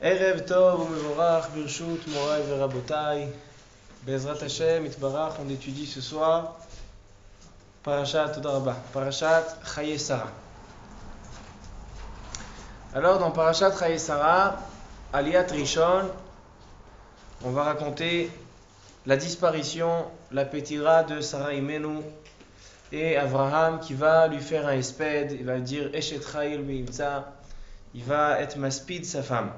ערב טוב ומבורך ברשות מוריי ורבותיי. Bezrat Hashem, Itbarach, on étudie ce soir Parashat Toda Rabba, Parashat Chaye Sarah. Alors dans Parashat Chaye Sarah, Aliyat Rishon, on va raconter la disparition, la pétira de Sarah Imenu et Abraham qui va lui faire un espède, il va dire Eshet Chayil Beimtza, il va être maspid sa femme.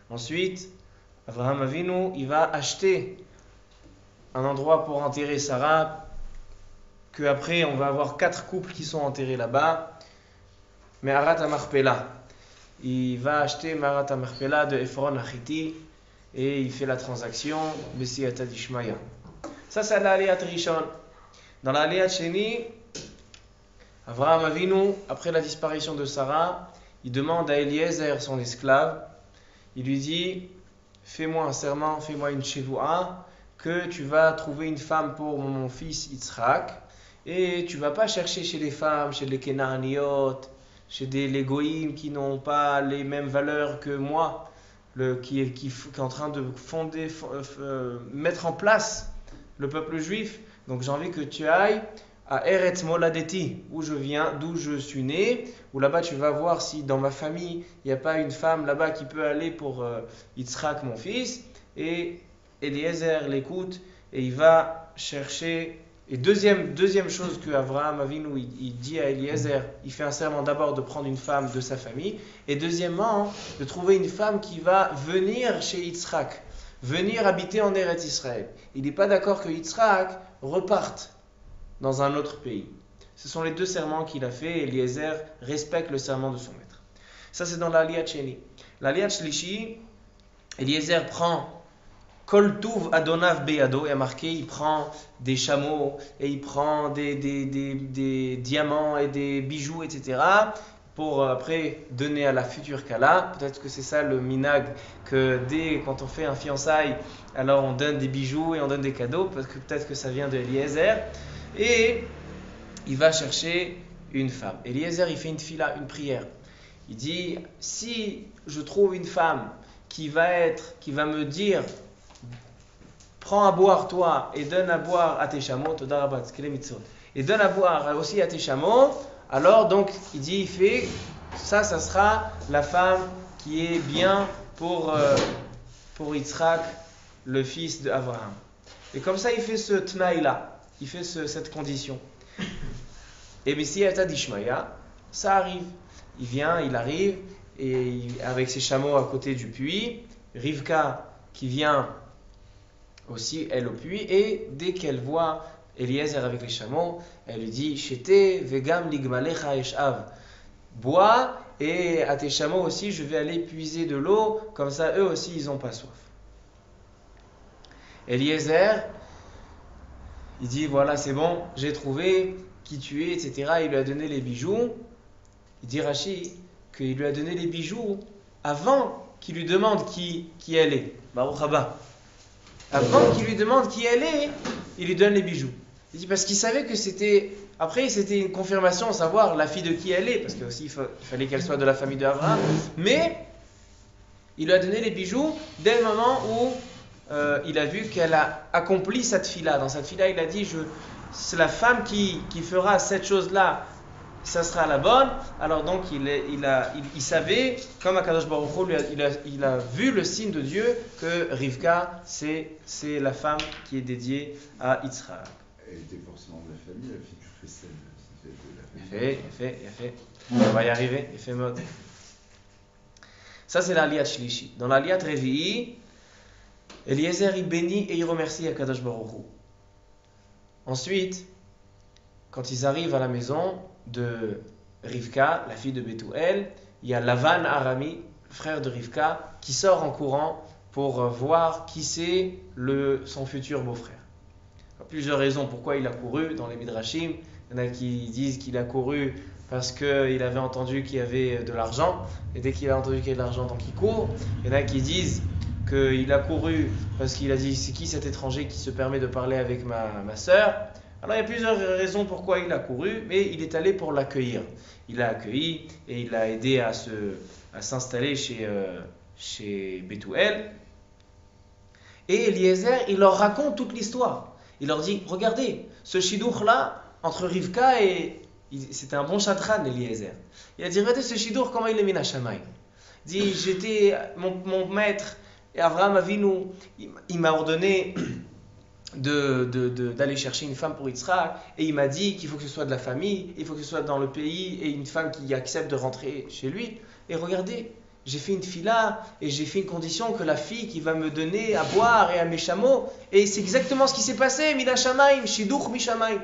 Ensuite, Abraham Avinu, il va acheter un endroit pour enterrer Sarah, que après on va avoir 4 couples qui sont enterrés là-bas. Me'arat HaMachpelah, il va acheter Me'arat HaMachpelah de Ephron Achiti et il fait la transaction Besiyata Dishmaya. Ça c'est l'Aliyat Rishon. Dans l'Aliyat Sheni, Abraham Avinu, après la disparition de Sarah, il demande à Eliezer, son esclave, il lui dit: fais-moi un serment, fais-moi une shevuah, que tu vas trouver une femme pour mon fils Yitzhak, et tu vas pas chercher chez les femmes, chez les Kenaaniot, chez les Goïm qui n'ont pas les mêmes valeurs que moi, qui est en train de mettre en place le peuple juif. Donc j'ai envie que tu ailles à Eretz Moladeti, où je viens, d'où je suis né, où là-bas tu vas voir si dans ma famille il n'y a pas une femme là-bas qui peut aller pour Yitzhak mon fils. Et Eliezer l'écoute et il va chercher. Et deuxième chose que Abraham Avinu il dit à Eliezer, il fait un serment d'abord de prendre une femme de sa famille, et deuxièmement de trouver une femme qui va venir chez Yitzhak, venir habiter en Eretz Israël. Il n'est pas d'accord que Yitzhak reparte dans un autre pays. Ce sont les deux serments qu'il a fait, et Eliezer respecte le serment de son maître. Ça c'est dans l'Aliyat Sheni. L'Aliyat Shlishi, Eliezer prend Kol Tuv Adonav Beyado, il y a marqué, il prend des chameaux et il prend des diamants et des bijoux, etc. pour après donner à la future Kala. Peut-être que c'est ça le minag, que quand on fait un fiançailles, alors on donne des bijoux et on donne des cadeaux, parce que peut-être que ça vient de Eliezer. Et il va chercher une femme. Eliezer, il fait une fila, une prière. Il dit, si je trouve une femme qui va me dire: prends à boire toi et donne à boire à tes chameaux, et donne à boire aussi à tes chameaux, alors donc il dit, il fait ça sera la femme qui est bien pour Yitzhak, le fils d'Abraham. Et comme ça il fait ce tnaï là, il fait cette condition. Et Besiyata Dishmaya, ça arrive. Il arrive et avec ses chameaux à côté du puits, Rivka qui vient aussi elle au puits, et dès qu'elle voit Eliezer avec les chameaux, elle lui dit: Shete vegam ligmalecha eshav, bois, et à tes chameaux aussi je vais aller puiser de l'eau, comme ça eux aussi ils n'ont pas soif. Eliezer, il dit: voilà, c'est bon, j'ai trouvé qui tu es, etc. Il lui a donné les bijoux. Il dit Rashi qu'il lui a donné les bijoux avant qu'il lui demande qui elle est. Baruch haba. Avant qu'il lui demande qui elle est, il lui donne les bijoux. Il dit parce qu'il savait que c'était une confirmation, savoir la fille de qui elle est, parce que aussi il fallait qu'elle soit de la famille d'Abraham. Mais il lui a donné les bijoux dès le moment où il a vu qu'elle a accompli cette fille-là. Dans cette fille-là, il a dit: c'est la femme qui fera cette chose-là, ça sera la bonne. Alors donc il savait, comme Akadosh Baruch Hu, il a vu le signe de Dieu que Rivka c'est la femme qui est dédiée à Yitzhak. Elle était forcément de la famille, la fille du Chesed, de la famille. Il fait. On va y arriver, il fait mode. Ça c'est l'Aliyat Shlishi. Dans l'Aliyat Revi'i, Eliezer il bénit et il remercie Akadosh Baruch Hu. Ensuite, quand ils arrivent à la maison de Rivka, la fille de Bethuel, il y a Lavan Arami, le frère de Rivka, qui sort en courant pour voir qui c'est son futur beau-frère. Il y a plusieurs raisons pourquoi il a couru dans les Midrashim. Il y en a qui disent qu'il a couru parce qu'il avait entendu qu'il y avait de l'argent, et dès qu'il a entendu qu'il y avait de l'argent, donc il court. Il y en a qui disent qu'il a couru parce qu'il a dit: c'est qui cet étranger qui se permet de parler avec ma sœur? Alors il y a plusieurs raisons pourquoi il a couru, mais il est allé pour l'accueillir. Il l'a accueilli et il l'a aidé à s'installer chez Bethuel. Et Eliezer, il leur raconte toute l'histoire. Il leur dit, regardez, ce chidour-là, entre Rivka et... C'était un bon chatran, Eliezer. Il a dit, regardez ce chidour, comment il est mis à Shamaï. Il dit, j'étais, mon maître, Avraham Avinu, il m'a ordonné d'aller chercher une femme pour Yitzhak, et il m'a dit qu'il faut que ce soit de la famille, il faut que ce soit dans le pays, et une femme qui accepte de rentrer chez lui. Et regardez, j'ai fait une fila, et j'ai fait une condition que la fille qui va me donner à boire et à mes chameaux, et c'est exactement ce qui s'est passé, Mina Shamaim, Shidduch Mishamaim.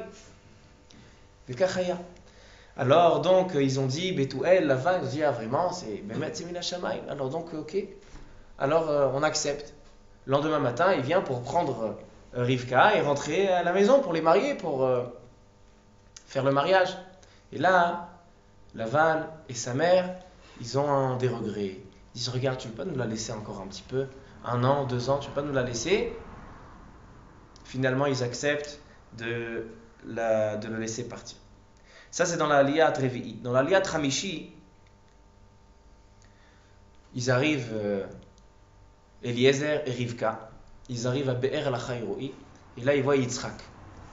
Alors donc ils ont dit, Bethuel, Lavan, ils ont dit, ah vraiment, c'est Mina Shamaim. Alors donc, ok, alors on accepte. Le lendemain matin, il vient pour prendre Rivka et rentrer à la maison pour les marier, pour faire le mariage. Et là, Lavan et sa mère, ils ont des regrets. Ils disent, regarde, tu ne peux pas nous la laisser encore un petit peu, 1 an, 2 ans, tu ne peux pas nous la laisser. Finalement, ils acceptent de la laisser partir. Ça, c'est dans la Liat Revi'i. Dans la Liat Hamishi, ils arrivent, Eliezer et Rivka, ils arrivent à Be'er al-Chayro'i, et là, ils voient Yitzhak.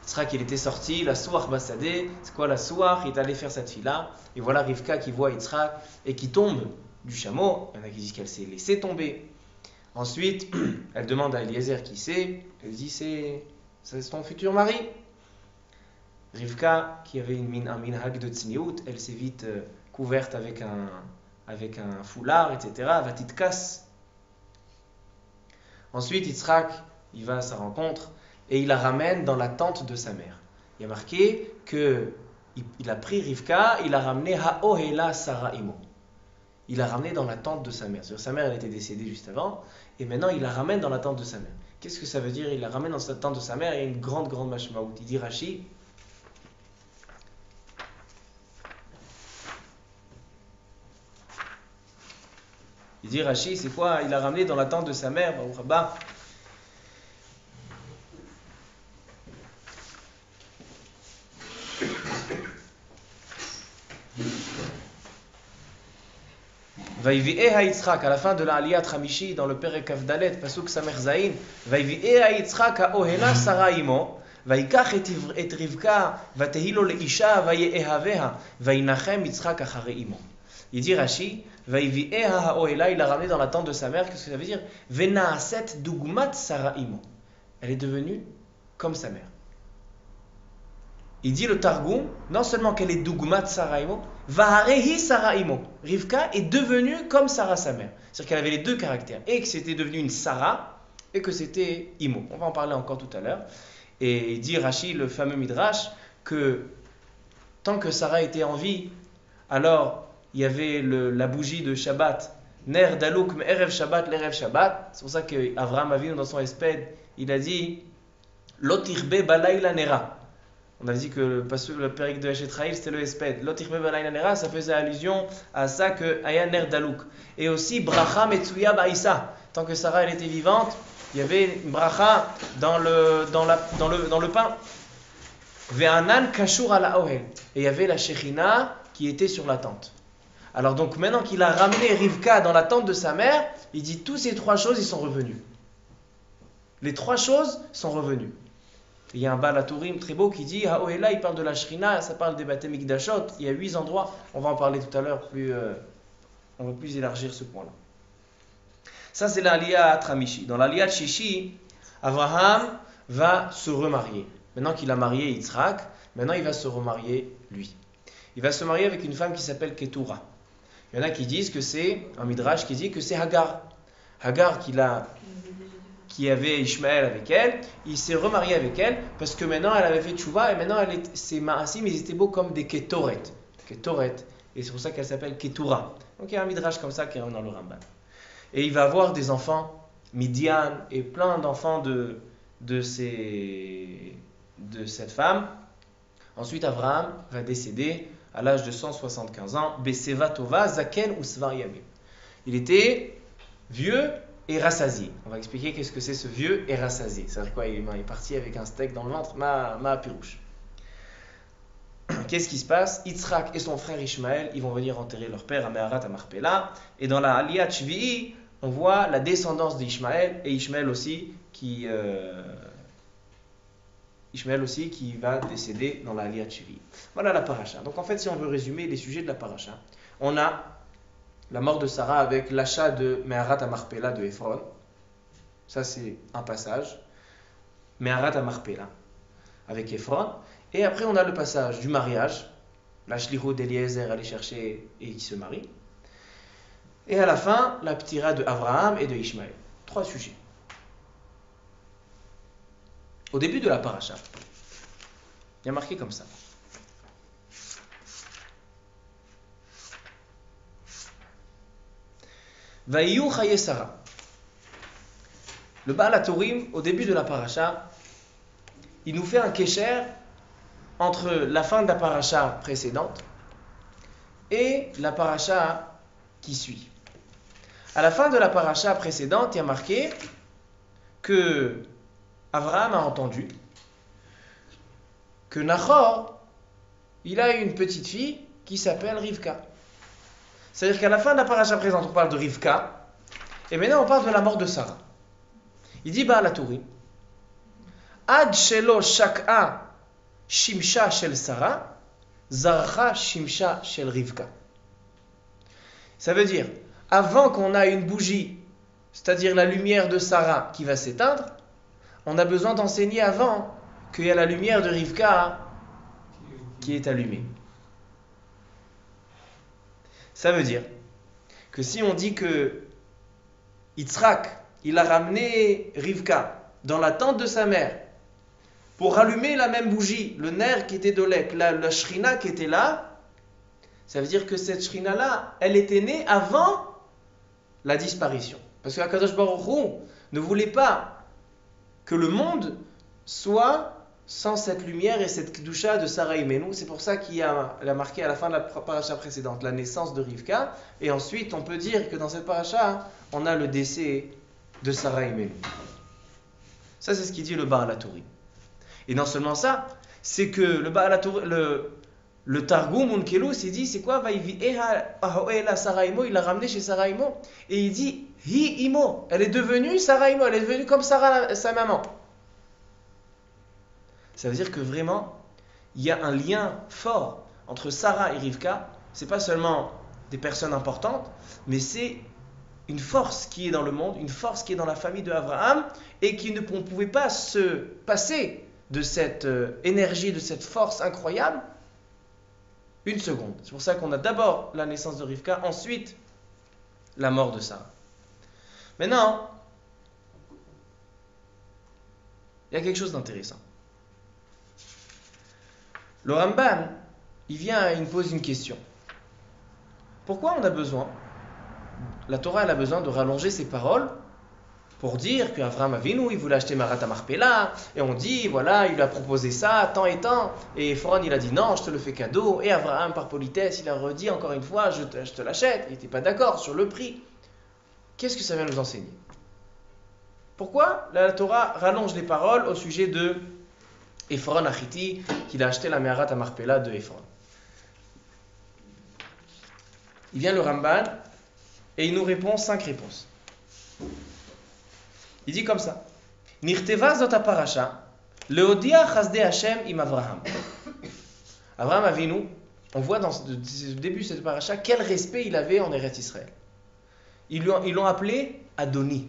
Yitzhak, il était sorti, la Souach Basadeh, c'est quoi la Souach? Il est allé faire cette fille-là, et voilà Rivka qui voit Yitzhak, et qui tombe du chameau. Il y en a qui disent qu'elle s'est laissée tomber. Ensuite, elle demande à Eliezer qui c'est, elle dit c'est ton futur mari. Rivka, qui avait un minhag de tzniut, elle s'est vite couverte avec un foulard, etc. Va titkas. Ensuite, Yitzhak, il va à sa rencontre et il la ramène dans la tente de sa mère. Il y a marqué qu'il a pris Rivka, il l'a ramené ha'ohela Sarah imo. Il l'a ramené dans la tente de sa mère. C'est-à-dire, sa mère, elle était décédée juste avant, et maintenant il la ramène dans la tente de sa mère. Qu'est-ce que ça veut dire? Il la ramène dans la tente de sa mère. Il y a une grande mashmaout. Il dit Rashi. Il dit Rashi, c'est quoi? Il l'a ramené dans la tente de sa mère. Bah, Vaivi'eha Yitzhak, à la fin de la Aliyat Hamishi, dans le Perek Avdalet, Pasuk Samer Zayin, Vaivi'eha Yitzhak ha'ohela Sarah imo, Vaikach et Rivka, Vatehilo leisha, Vaye'ehaveha, Vainachem Yitzhak achare imo. Il dit Rashi, Vaivi'eha ha'ohela, il l'a ramené dans la tente de sa mère. Qu'est-ce que ça veut dire? Vena'aset dugmat Sarah imo. Elle est devenue comme sa mère. Il dit le Targum, non seulement qu'elle est Dugmat Sarah imo, Vaharehi Sarah imo. Rivka est devenue comme Sarah sa mère. C'est-à-dire qu'elle avait les deux caractères. Et que c'était devenu une Sarah, et que c'était Imo. On va en parler encore tout à l'heure. Et il dit Rashi, le fameux Midrash, que tant que Sarah était en vie, alors il y avait la bougie de Shabbat, Ner Dalouk Me'erev Shabbat, l'Erev Shabbat. C'est pour ça qu'Avraham Avinu, dans son Esped, il a dit Lotirbe Balayla Nera. On a dit que le périque de Hachet-Raïl, c'était le Esped. Lotirbe Balayla Nera, ça faisait allusion à ça que Aya Ner Dalouk. Et aussi Bracha Metsuya Baïsa. Tant que Sarah elle était vivante, il y avait une bracha dans le pain. Ve'anan Kashur ala Ohel. Et il y avait la Shechina qui était sur la tente. Alors donc maintenant qu'il a ramené Rivka dans la tente de sa mère, il dit tous ces 3 choses, ils sont revenus. Les 3 choses sont revenues. Il y a un Baal HaTurim très beau qui dit Ha'ohela, il parle de la Shrina, ça parle des Bate Mikdashot. Il y a 8 endroits, on va en parler tout à l'heure, on va plus élargir ce point-là. Ça c'est la Aliyat Hamishi. Dans la Aliyat Shishi, Avraham va se remarier. Maintenant qu'il a marié Yitzhak, maintenant il va se remarier lui. Il va se marier avec une femme qui s'appelle Ketura. Il y en a qui disent que c'est, un Midrash qui dit que c'est Hagar. Hagar qui avait Ishmaël avec elle, il s'est remarié avec elle parce que maintenant elle avait fait tchouva et maintenant ses ma'asim ils étaient beaux comme des ketoret. Et c'est pour ça qu'elle s'appelle Ketura. Donc il y a un Midrash comme ça qui est dans le Ramban. Et il va avoir des enfants, Midian et plein d'enfants de cette femme. Ensuite Avraham va décéder à l'âge de 175 ans, Beseva Tova Zaken Usvar Yamim. Il était vieux et rassasié. On va expliquer qu'est-ce que c'est ce vieux et rassasié. C'est-à-dire quoi? Il est parti avec un steak dans le ventre, ma pirouche. Qu'est-ce qui se passe? Yitzhak et son frère Ishmaël, ils vont venir enterrer leur père à Meharat à Marpella. Et dans la Aliyat Shvi'i, on voit la descendance d'Ishmaël et Ishmaël aussi qui va décéder dans la Aliyat Shvi. Voilà la paracha. Donc en fait, si on veut résumer les sujets de la paracha, on a la mort de Sarah avec l'achat de Meharat Amarpela de Ephron. Ça, c'est un passage. Meharat Amarpela avec Ephron. Et après, on a le passage du mariage. La Shlichut d'Eliezer aller chercher et qui se marie. Et à la fin, la ptira de Abraham et de Ishmaël. 3 sujets. Au début de la paracha, il y a marqué comme ça. Vaïyu chaye Sarah. Le Baal HaTurim, au début de la paracha, il nous fait un kécher entre la fin de la paracha précédente et la paracha qui suit. À la fin de la paracha précédente, il y a marqué que Abraham a entendu que Nachor, il a une petite fille qui s'appelle Rivka. C'est-à-dire qu'à la fin de la paracha présente, on parle de Rivka, et maintenant on parle de la mort de Sarah. Il dit Baal HaTurim, Ad shelo shak'a shimsha shel Sarah, zarcha shimsha shel Rivka. Ça veut dire, avant qu'on ait une bougie, c'est-à-dire la lumière de Sarah qui va s'éteindre, on a besoin d'enseigner avant qu'il y a la lumière de Rivka qui est allumée. Ça veut dire que si on dit que Yitzhak, il a ramené Rivka dans la tente de sa mère pour allumer la même bougie, le nerf qui était d'Olek, la shrina qui était là, ça veut dire que cette shrina-là, elle était née avant la disparition. Parce que Akadosh Baruch Hu ne voulait pas que le monde soit sans cette lumière et cette kedusha de Sarah Imenu. C'est pour ça qu'il a marqué à la fin de la paracha précédente la naissance de Rivka. Et ensuite, on peut dire que dans cette paracha, on a le décès de Sarah Imenu. Ça, c'est ce qu'il dit le Baal HaTurim. Et non seulement ça, c'est que le Baal HaTurim, le Targum Unkelus, il dit, c'est quoi? Sarah Imo, il l'a ramené chez Sarah Imo. Et il dit, Hi Imo, elle est devenue Sarah Imo, elle est devenue comme Sarah, sa maman. Ça veut dire que vraiment, il y a un lien fort entre Sarah et Rivka. Ce n'est pas seulement des personnes importantes, mais c'est une force qui est dans le monde, une force qui est dans la famille de Abraham, et qu'on ne pouvait pas se passer de cette énergie, de cette force incroyable, une seconde. C'est pour ça qu'on a d'abord la naissance de Rivka, ensuite la mort de Sarah. Maintenant, il y a quelque chose d'intéressant. Le Ramban, il vient et il pose une question. Pourquoi on a besoin, la Torah elle a besoin de rallonger ses paroles pour dire qu'Avraham Avinu, il voulait acheter Meharat Amarpela, et on dit, voilà, il lui a proposé ça, tant et tant, et Ephron, il a dit non, je te le fais cadeau, et Avraham, par politesse, il a redit encore une fois, je te l'achète, il n'était pas d'accord sur le prix. Qu'est-ce que ça vient nous enseigner? Pourquoi la Torah rallonge les paroles au sujet de Ephron Achiti, qu'il a acheté la Meharat Amarpela de Ephron? Il vient le Ramban, et il nous répond 5 réponses. Il dit comme ça. Nirteva zot parasha, leodia chasde Hashem im Avraham. Avraham Avinu, on voit dans le début de cette paracha quel respect il avait en Eretz Israël. Ils l'ont appelé Adoni,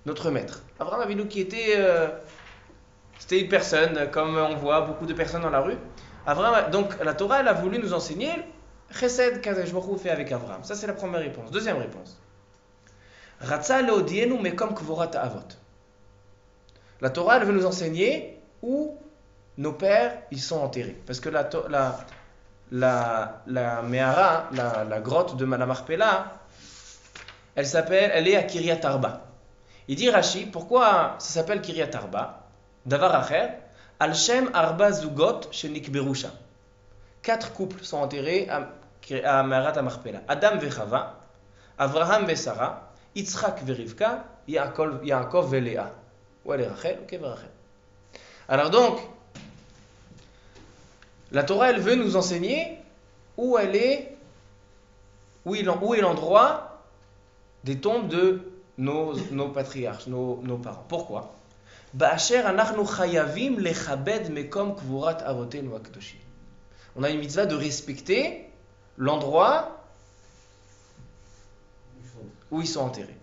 notre maître. Avraham Avinu qui était, c'était une personne, comme on voit beaucoup de personnes dans la rue. Donc la Torah elle a voulu nous enseigner Chesed qu'Akadosh Baruch Hu fait avec Avraham. Ça c'est la première réponse. Deuxième réponse. Ratza leodienu mekom kvorat avot. La Torah elle veut nous enseigner où nos pères ils sont enterrés. Parce que la Mehara, la grotte de la Marpella, elle est à Kiryat Arba. Il dit Rashi, pourquoi ça s'appelle Kiryat Arba? Davar acher, al shem arba zugot shenikberusha. 4 couples sont enterrés à Meharat Amarpela. Adam vechava, Avraham vesara, Yitzhak verivka, Yaakov velea. Où elle est Rachel? Ok, Rachel. Alors donc, la Torah elle veut nous enseigner où est l'endroit des tombes de nos patriarches, nos parents. Pourquoi? Ba'asher anachnu chayavim lechabed mekom kvurat avotenu hakdoshim. On a une mitzvah de respecter l'endroit où ils sont enterrés.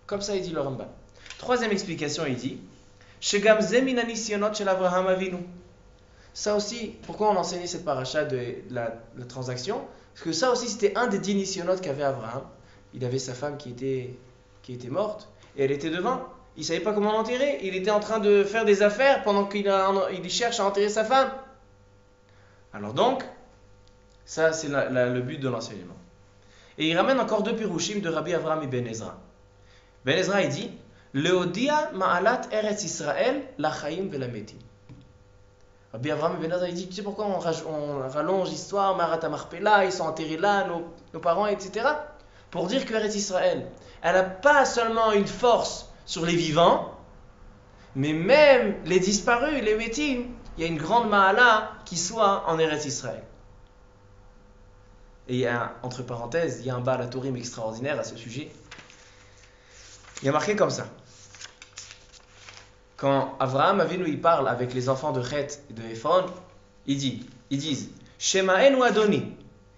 Comme ça, il dit le Rambam. Troisième explication, il dit Shegam ze min hanisyonot shel Avraham Avinu. Ça aussi, pourquoi on enseignait cette paracha de la transaction? Parce que ça aussi, c'était un des 10 nisyonotes qu'avait Avraham. Il avait sa femme qui était morte, et elle était devant. Il ne savait pas comment l'enterrer. Il était en train de faire des affaires pendant qu'il cherche à enterrer sa femme. Alors donc, ça c'est le but de l'enseignement. Et il ramène encore 2 pirushim de Rabbi Avraham et Ben Ezra. Ben Ezra, il dit Leodia ma'alat eretz Israël lachaim velametim. Rabbi Avraham et Ben Ezra, il dit, tu sais pourquoi on rallonge l'histoire, Marat HaMarpela, ils sont enterrés là, nos parents, etc. Pour dire que Eretz Israël, elle n'a pas seulement une force sur les vivants, mais même les disparus, les métim, il y a une grande ma'ala qui soit en Eretz Israël. Et il y a, entre parenthèses, il y a un Baal HaTurim extraordinaire à ce sujet. Il y a marqué comme ça. Quand Avraham Avinu il parle avec les enfants de Chet et de Ephron, ils disent Shema'enu Adoni,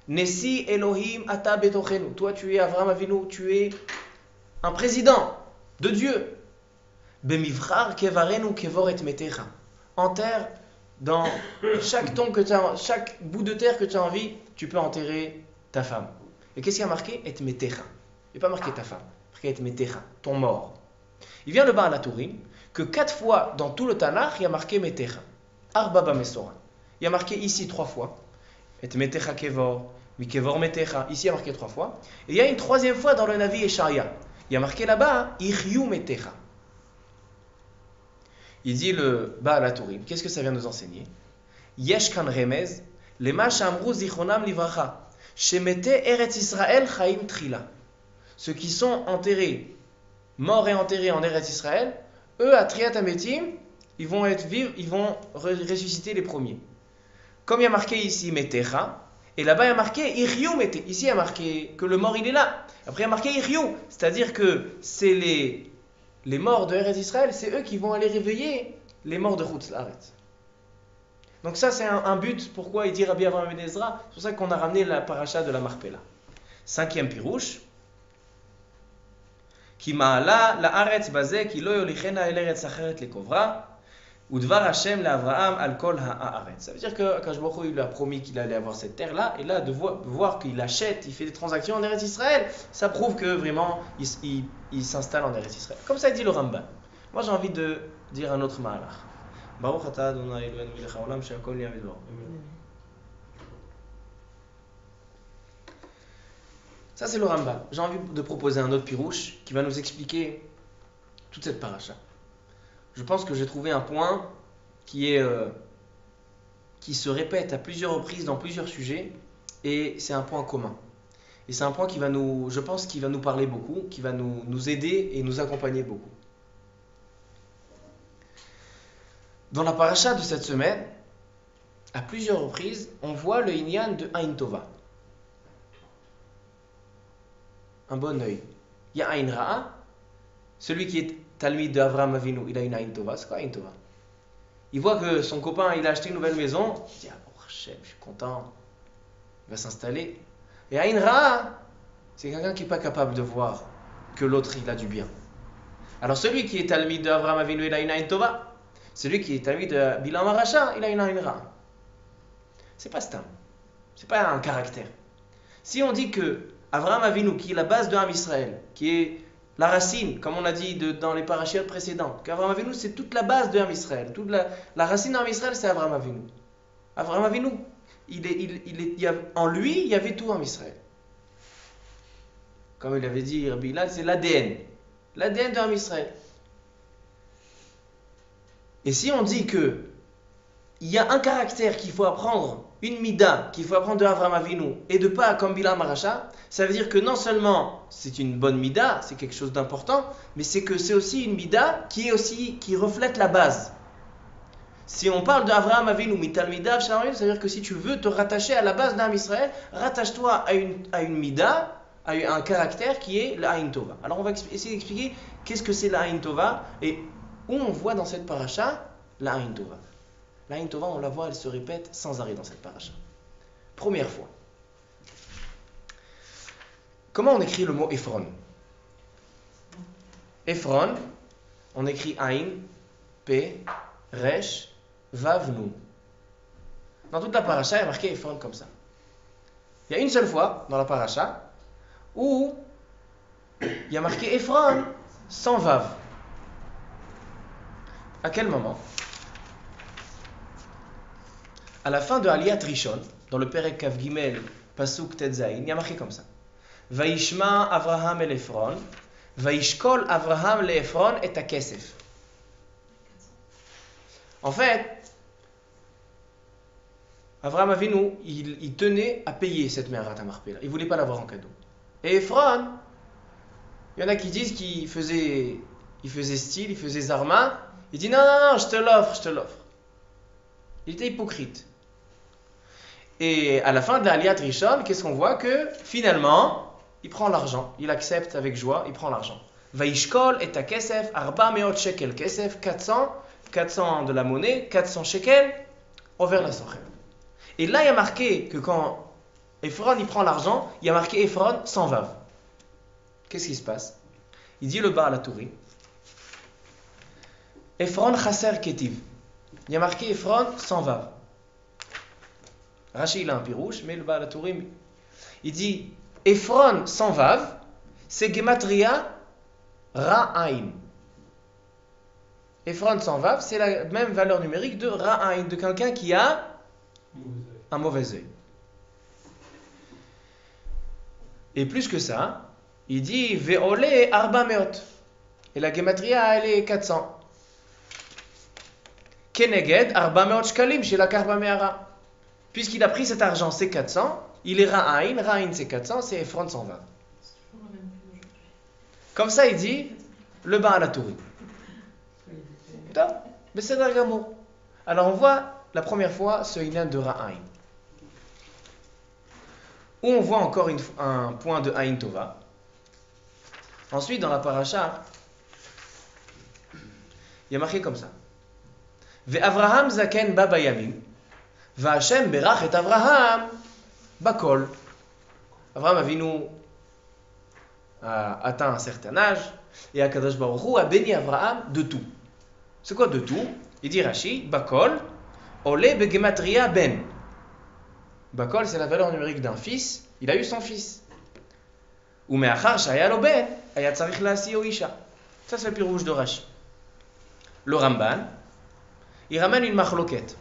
Nesi Elohim ata betochenu. Toi tu es Avraham Avinu, tu es un président de Dieu. Bemivrar kevarenu kevor et metecha. Enterre dans chaque tombe que tu as, chaque bout de terre que tu as envie, tu peux enterrer ta femme. Et qu'est-ce qu'il y a marqué? Et metecha. Il n'y a pas marqué ta femme, marqué et metecha, ton mort. Il vient le Baal HaTurim que 4 fois dans tout le Tanakh, il y a marqué metecha. Arba bamesora. Il y a marqué ici 3 fois. Et metecha kevor, mikevor metecha. Ici il y a marqué 3 fois. Et il y a une 3e fois dans le Navi Esharia. Il y a marqué là-bas Iryu metecha. Il dit le Baal HaTurim, qu'est-ce que ça vient nous enseigner? Yesh kan remez, lema shamru zichronam livracha, shemete Eretz Israël chaim trila. Ceux qui sont enterrés, morts et enterrés en Eretz Israël, eux à Triat Hametim, ils vont être vivants, ils vont ressusciter les premiers. Comme il y a marqué ici metecha, et là-bas il y a marqué iryu mete. Ici il y a marqué que le mort il est là. Après il y a marqué iryu, c'est-à-dire que c'est les morts de Eretz Israël, c'est eux qui vont aller réveiller les morts de Chutz La'aretz. Donc ça c'est un but, pourquoi il dit Rabbi Avraham Ben Ezra, c'est pour ça qu'on a ramené la paracha de la Marpela. 5e pirouche, Ki ma'ala la'aretz bazeh ki lo yolichena el eretz acheret lekovra udvar Hashem le'Avraham al kol ha'aretz. Ça veut dire que Akadosh Baruch Hu, il lui a promis qu'il allait avoir cette terre-là, et là de voir qu'il achète, il fait des transactions en Eretz Israël, ça prouve que vraiment il s'installe en Eretz Israël. Comme ça dit le Rambam. Moi j'ai envie de dire un autre ma'alach. Baruch atah Adonai Eloheinu melech haolam she'akol nהיה bidvaro. Ça c'est le Rambam. J'ai envie de proposer un autre pirouche qui va nous expliquer toute cette paracha. Je pense que j'ai trouvé un point qui se répète à plusieurs reprises dans plusieurs sujets, et c'est un point commun. Et c'est un point qui va je pense qu'il va nous parler beaucoup, qui va nous aider et nous accompagner beaucoup. Dans la paracha de cette semaine, à plusieurs reprises, on voit le inyan de Ain Tova. Un bon œil. Il y a Ain Ra'a, celui qui est Talmid de Avraham Avinu, il a une Ain Tova. C'est quoi Ain Tova? Il voit que son copain, il a acheté une nouvelle maison, il dit ah bon, Hachem, je suis content, il va s'installer. Et Ain Ra'a, c'est quelqu'un qui n'est pas capable de voir que l'autre, il a du bien. Alors celui qui est Talmid de Avraham Avinu, il a une Ain Tova. Celui qui est Talmid de Bilam HaRasha, il a une Ain Ra'a. C'est pas stam, c'est pas un caractère. Si on dit que Avraham Avinu, qui est la base de Ham Israël, qui est la racine, comme on a dit dans les parachiotes précédentes, qu'Avraham Avinu c'est toute la base de Ham Israël, toute la racine d'Ham Israël c'est Avraham Avinu. Avraham Avinu, en lui il y avait tout Ham Israël. Comme il avait dit Rabbi Hillel, c'est l'ADN de Ham Israël. Et si on dit que il y a un caractère qu'il faut apprendre, une mida qu'il faut apprendre de Avraham Avinu et de pas comme Bilam HaRasha, ça veut dire que non seulement c'est une bonne mida, c'est quelque chose d'important, mais c'est que c'est aussi une mida qui reflète la base. Si on parle d'Avraham Avinu, mitalmidav, ça veut dire que si tu veux te rattacher à la base d'Am Israël, rattache-toi à une mida a eu un caractère qui est le Aïn Tova. Alors on va essayer d'expliquer qu'est-ce que c'est la Aïn Tova et où on voit dans cette paracha la Aïn Tova. La Aïn Tova, on la voit, elle se répète sans arrêt dans cette paracha. Première fois. Comment on écrit le mot Ephron? Ephron, on écrit Aïn, P, Resh, Vav, Nun. Dans toute la paracha, il y a marqué Ephron comme ça. Il y a une seule fois dans la paracha où il y a marqué Ephron sans Vav. À quel moment? À la fin de Aliyat Rishon, dans le Perek Kav Gimel, Pasuk Tetzaïn, il y a marqué comme ça. Vaishma Avraham el Ephron, Vaishkol Avraham le Ephron et Akesef. En fait, Avraham Avinu, il tenait à payer cette Me'arat HaMarpela. Il ne voulait pas l'avoir en cadeau. Et Ephron, il y en a qui disent qu'il faisait style, il faisait zarma. Il dit non, je te l'offre. Il était hypocrite. Et à la fin de la Aliyat Rishon, qu'est-ce qu'on voit? Que finalement, il prend l'argent. Il accepte avec joie, il prend l'argent. Vaishkol et ta kesef, arba meot shekel kesef, 400 de la monnaie, 400 shekels, envers la sochel. Et là, il y a marqué que quand Ephron il prend l'argent, il y a marqué Ephron sans vav. Qu'est-ce qui se passe? Il dit le Baal HaTurim. Ephron chaser ketiv. Il y a marqué Ephron sans vav. Rashi il a un pirouche, mais le Baal HaTurim, il dit Ephron sans vav, c'est gematria ra'ain. Ephron sans vav, c'est la même valeur numérique de ra'ain, de quelqu'un qui a un mauvais œil. Et plus que ça, il dit ve'ole arba meot. Et la gematria, elle est 400. Keneged arba meot shkalim chez la karba me'ara. Puisqu'il a pris cet argent, c'est 400, il est ra'ain c'est 400, c'est Ephron 120. Comme ça, il dit le Baal HaTurim. Mais c'est d'Argamour. Alors on voit la première fois ce Inan de ra'ain. Où on voit encore un point de Aïn Tova. Ensuite, dans la paracha, il y a marqué comme ça. Ve'Avraham zaken ba bayamim, ve'Hashem berach et Avraham bakol. Avraham Avinu a atteint un certain âge, et Akadosh Baruch Hu a béni Avraham de tout. C'est quoi de tout? Il dit Rashi, bakol, ole begematria ben. Bakol, c'est la valeur numérique d'un fils. Il a eu son fils. Ou me'achar shaya lo ben, hayat tzarich la'asio isha. Ça, c'est le pirouge de Rashi. Le Ramban, il ramène une machloket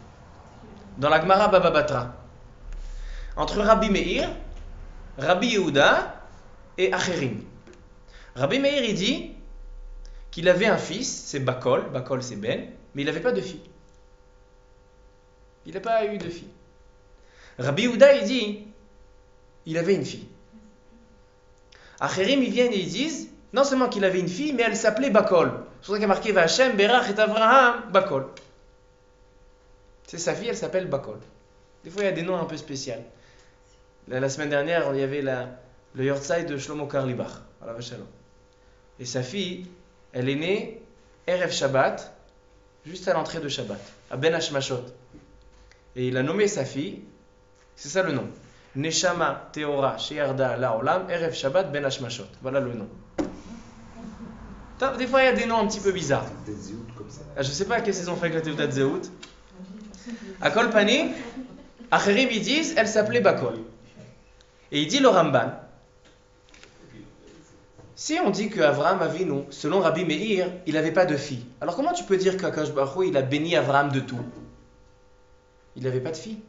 dans la Gemara Baba Batra entre Rabbi Meir, Rabbi Yehuda et Acherim. Rabbi Meir, il dit qu'il avait un fils, c'est Bakol c'est Ben, mais il n'avait pas de fille. Il n'a pas eu de fille. Rabbi Yehuda, il dit, il avait une fille. Acherim, ils viennent et ils disent, non seulement qu'il avait une fille, mais elle s'appelait Bakol. C'est pour ça qu'il y a marqué V'Hashem berach et Avraham Bakol. C'est sa fille, elle s'appelle Bakol. Des fois, il y a des noms un peu spéciaux. La semaine dernière, il y avait le Yortzai de Shlomo Karlibach, à la Vachalom. Et sa fille, elle est née Erev Shabbat, juste à l'entrée de Shabbat, à Ben Hashmashot. Et il a nommé sa fille, c'est ça le nom. Neshama Teora Sheyarda Laolam Erev Shabbat Ben Hashmashot. Voilà le nom. Des fois, il y a des noms un petit peu bizarres. Je ne sais pas à quelle saison fait avec la Teudat Zéhout. À Kol Panim, Acherim, ils disent, elle s'appelait Bakol. Et il dit le Ramban, si on dit qu'Avraham Avinu, selon Rabbi Meir, il n'avait pas de fille, alors comment tu peux dire qu'Akadosh Baruch Hu, il a béni Avraham de tout? Il n'avait pas de fille.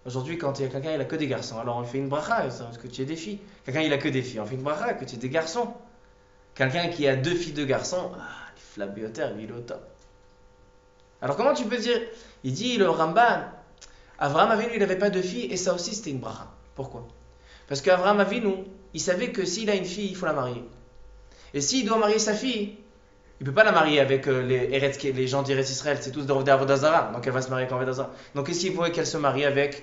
Aujourd'hui, quand il y a quelqu'un, il n'a que des garçons, alors on fait une bracha, parce que tu as des filles. Quelqu'un, il n'a que des filles, on fait une bracha, que tu as des garçons. Quelqu'un qui a 2 filles, 2 garçons, les flabiotaires, il est au top. Alors comment tu peux dire? Il dit le Ramban, Avraham Avinu, il n'avait pas de fille, et ça aussi c'était une bracha. Pourquoi? Parce qu'Avraham Avinu, il savait que s'il a une fille, il faut la marier. Et s'il doit marier sa fille, il ne peut pas la marier avec les gens d'Eretz Israël, c'est tous d'Avodah Zarah, donc elle va se marier avec Avodah Zarah. Donc ici, il voulait qu'elle se marie avec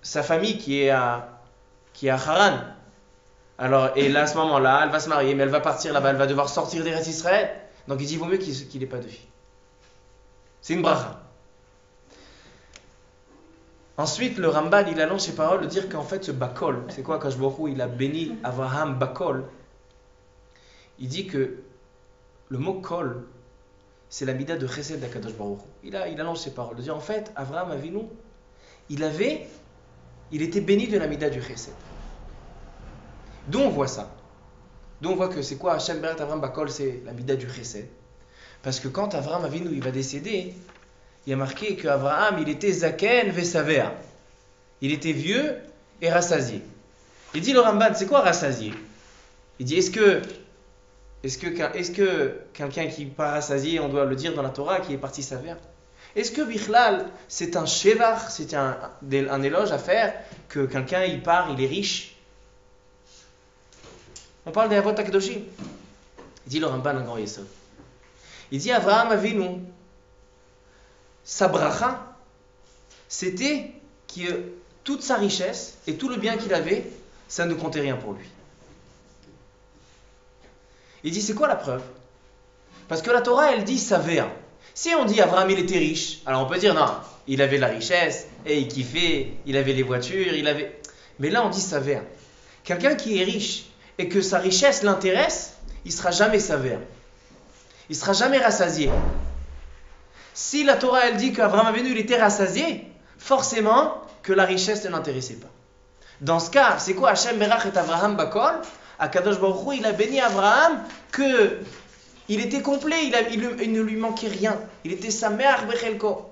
sa famille qui est à Haran. Alors, et là, à ce moment-là, elle va se marier, mais elle va partir là-bas, elle va devoir sortir d'Eretz Israël. Donc il dit, il vaut mieux qu'il n'ait pas de fille. C'est une bracha. Ensuite, le Ramban, il allonge ses paroles de dire qu'en fait, ce Bakol, c'est quoi quand il a béni Abraham Bakol. Il dit que le mot Kol, c'est la mida de Chesed d'Akadosh Baruch Hu. Il allonge ses paroles de dire en fait, Abraham Avinu, il était béni de la mida du Chesed. D'où on voit ça. D'où on voit que c'est quoi Hashem Beret Avraham Bakol, c'est la mida du Chesed. Parce que quand Avraham Avinu il va décéder, il y a marqué qu'Avraham il était Zaken Vesavea. Il était vieux et rassasié. Il dit le Ramban, c'est quoi rassasié? Il dit est-ce que quelqu'un qui n'est pas rassasié, on doit le dire dans la Torah, qui est parti saver? Est-ce que Bichlal, c'est un shevar, c'est un éloge à faire, que quelqu'un il part, il est riche? On parle des Avot HaKadoshim. Il dit le Ramban un grand yesod. Il dit Avraham Avinu, sa bracha, c'était que toute sa richesse et tout le bien qu'il avait, ça ne comptait rien pour lui. Il dit c'est quoi la preuve? Parce que la Torah elle dit savéa. Si on dit Avraham il était riche, alors on peut dire non, il avait la richesse et il kiffait, il avait les voitures, mais là on dit savéa. Quelqu'un qui est riche et que sa richesse l'intéresse, il sera jamais savéa. Il sera jamais rassasié. Si la Torah elle dit qu'Avraham Avinu il était rassasié, forcément que la richesse ne l'intéressait pas. Dans ce cas, c'est quoi Hashem Berach et Avraham Bakol? Akadosh Baruch Hu, il a béni Avraham que il était complet, il ne lui manquait rien. Il était Sameach Bechelko.